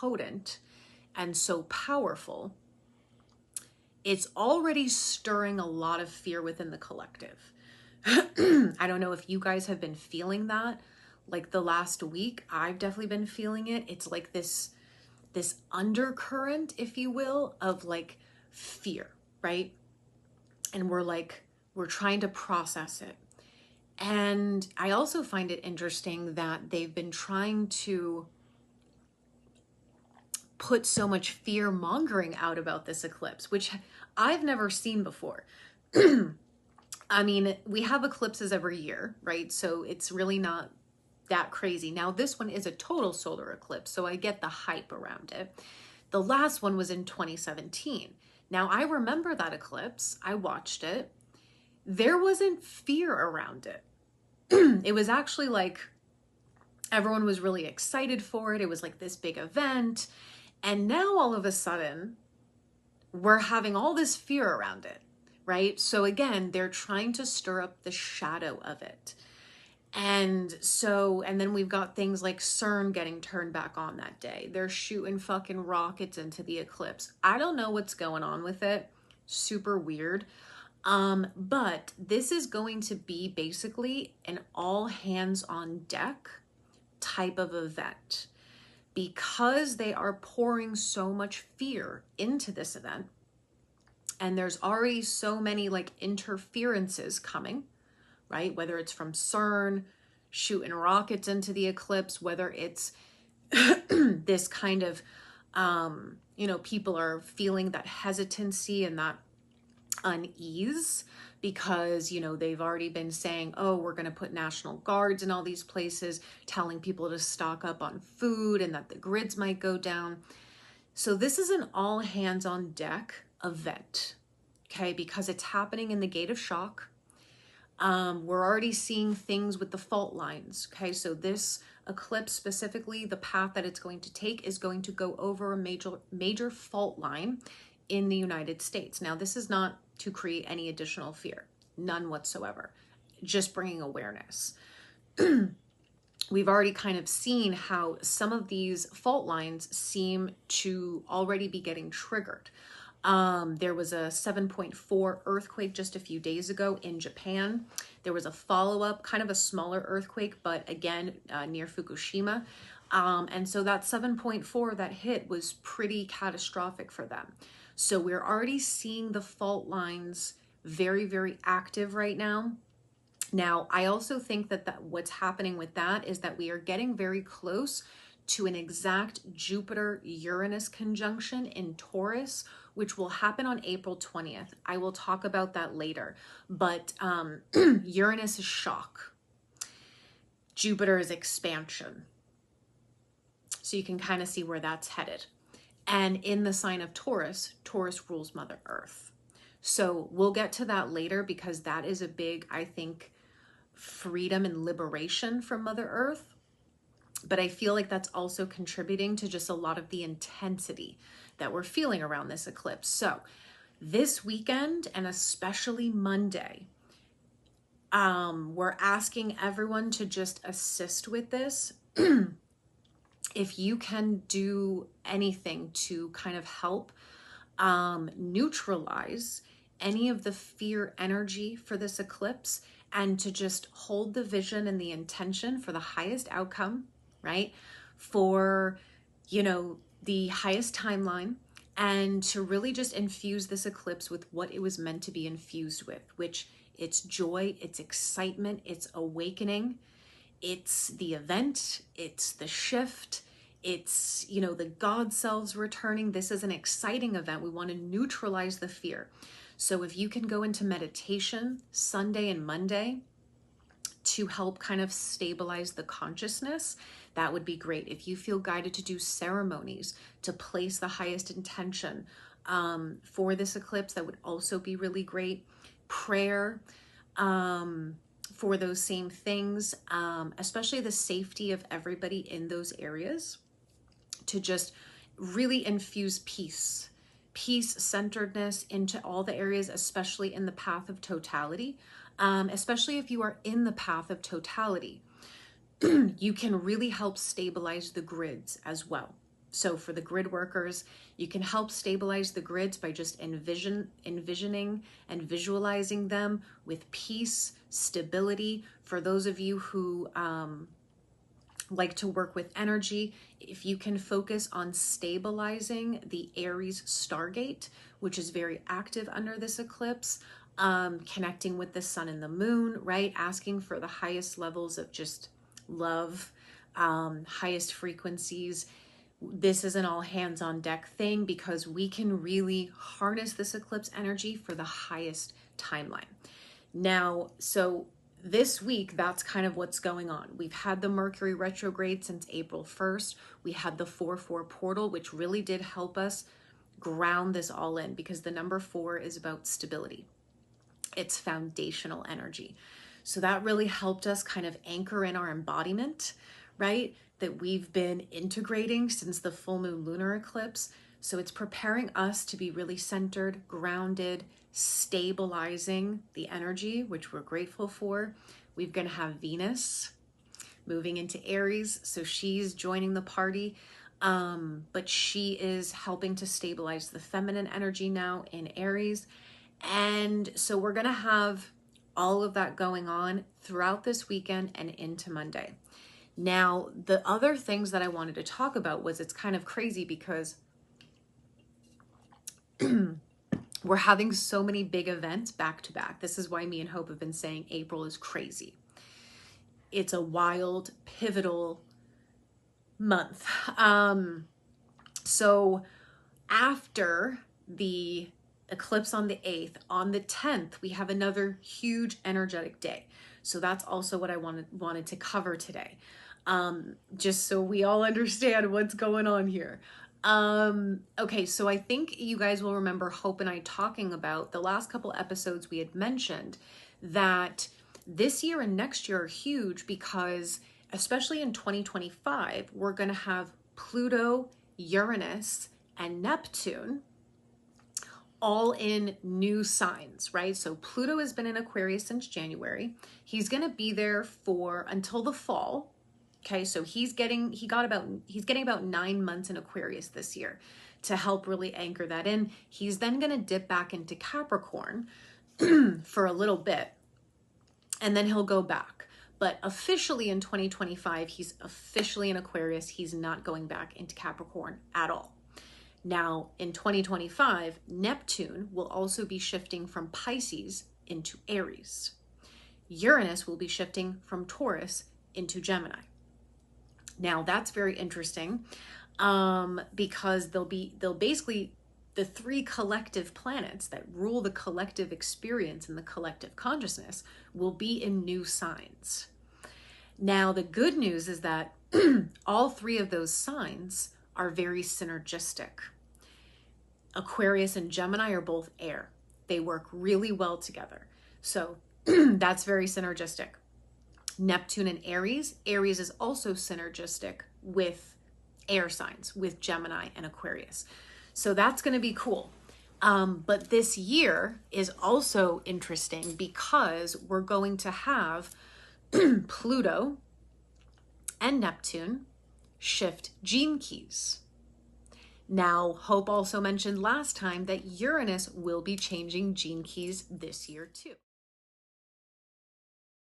potent and so powerful, it's already stirring a lot of fear within the collective. I don't know if you guys have been feeling that. Like the last week, I've definitely been feeling it. It's like this undercurrent, if you will, of like fear, right? And we're trying to process it. And I also find it interesting that they've been trying to put so much fear mongering out about this eclipse, which I've never seen before. I mean, we have eclipses every year, right? So it's really not that crazy. Now, this one is a total solar eclipse, so I get the hype around it. The last one was in 2017. Now, I remember that eclipse. I watched it. There wasn't fear around it. It was actually like everyone was really excited for it. It was like this big event. And now all of a sudden, we're having all this fear around it, right? So again, they're trying to stir up the shadow of it. And then we've got things like CERN getting turned back on that day. They're shooting fucking rockets into the eclipse. I don't know what's going on with it. Super weird. But this is going to be basically an all hands on deck type of event. Because they are pouring so much fear into this event, and there's already so many like interferences coming, right? Whether it's from CERN shooting rockets into the eclipse, whether it's this kind of, people are feeling that hesitancy and that unease because, they've already been saying, oh, we're going to put National Guards in all these places, telling people to stock up on food and that the grids might go down. So this is an all hands on deck event, okay, because it's happening in the gate of shock. We're already seeing things with the fault lines, okay? So this eclipse specifically, the path that it's going to take is going to go over a major fault line in the United States. Now, this is not to create any additional fear, none whatsoever, just bringing awareness. We've already kind of seen how some of these fault lines seem to already be getting triggered. There was a 7.4 earthquake just a few days ago in Japan. There was a follow-up, kind of a smaller earthquake, but again, near Fukushima. And so that 7.4 that hit was pretty catastrophic for them. So we're already seeing the fault lines very, very active right now. Now, I also think that what's happening with that is that we are getting very close to an exact Jupiter-Uranus conjunction in Taurus, which will happen on April 20th. I will talk about that later. But Uranus is shock. Jupiter is expansion. So you can kind of see where that's headed. And in the sign of Taurus, Taurus rules Mother Earth. So we'll get to that later because that is a big, I think, freedom and liberation from Mother Earth. But I feel like that's also contributing to just a lot of the intensity that we're feeling around this eclipse. So this weekend, and especially Monday, we're asking everyone to just assist with this. If you can do anything to kind of help neutralize any of the fear energy for this eclipse and to just hold the vision and the intention for the highest outcome, right? For, the highest timeline, and to really just infuse this eclipse with what it was meant to be infused with, which it's joy, it's excitement, it's awakening, it's the event, it's the shift, it's, the God Selves returning. This is an exciting event. We want to neutralize the fear. So if you can go into meditation Sunday and Monday to help kind of stabilize the consciousness, that would be great. If you feel guided to do ceremonies to place the highest intention for this eclipse, that would also be really great. Prayer for those same things, especially the safety of everybody in those areas, to just really infuse peace, centeredness into all the areas, especially in the path of totality. Especially if you are in the path of totality, you can really help stabilize the grids as well. So for the grid workers, you can help stabilize the grids by just envisioning and visualizing them with peace, stability. For those of you who like to work with energy, if you can focus on stabilizing the Aries Stargate, which is very active under this eclipse, connecting with the sun and the moon, right? Asking for the highest levels of just love, highest frequencies. This is an all hands on deck thing because we can really harness this eclipse energy for the highest timeline. Now, so this week, that's kind of what's going on. We've had the Mercury retrograde since April 1st. We had the 4-4 portal, which really did help us ground this all in because the number 4 is about stability. It's foundational energy. So that really helped us kind of anchor in our embodiment, right? That we've been integrating since the full moon lunar eclipse. So it's preparing us to be really centered, grounded, stabilizing the energy, which we're grateful for. We're going to have Venus moving into Aries. So she's joining the party. But she is helping to stabilize the feminine energy now in Aries. And so we're going to have all of that going on throughout this weekend and into Monday. Now, the other things that I wanted to talk about was it's kind of crazy because we're having so many big events back to back. This is why me and Hope have been saying April is crazy. It's a wild, pivotal month. So after the eclipse on the 8th, on the 10th, we have another huge energetic day. So that's also what I wanted to cover today. Just so we all understand what's going on here. Okay, so I think you guys will remember Hope and I talking about the last couple episodes. We had mentioned that this year and next year are huge because especially in 2025, we're going to have Pluto, Uranus, and Neptune all in new signs, right? So Pluto has been in Aquarius since January. He's going to be there for until the fall. Okay, so he's getting about 9 months in Aquarius this year to help really anchor that in. He's then going to dip back into Capricorn for a little bit, and then he'll go back. But officially in 2025, he's officially in Aquarius. He's not going back into Capricorn at all. Now, in 2025, Neptune will also be shifting from Pisces into Aries. Uranus will be shifting from Taurus into Gemini. Now, that's very interesting because they'll basically, the 3 collective planets that rule the collective experience and the collective consciousness will be in new signs. Now, the good news is that all 3 of those signs are very synergistic. Aquarius and Gemini are both air. They work really well together. So that's very synergistic. Neptune and Aries. Aries is also synergistic with air signs, with Gemini and Aquarius. So that's going to be cool. But this year is also interesting because we're going to have Pluto and Neptune shift gene keys. Now, Hope also mentioned last time that Uranus will be changing gene keys this year too.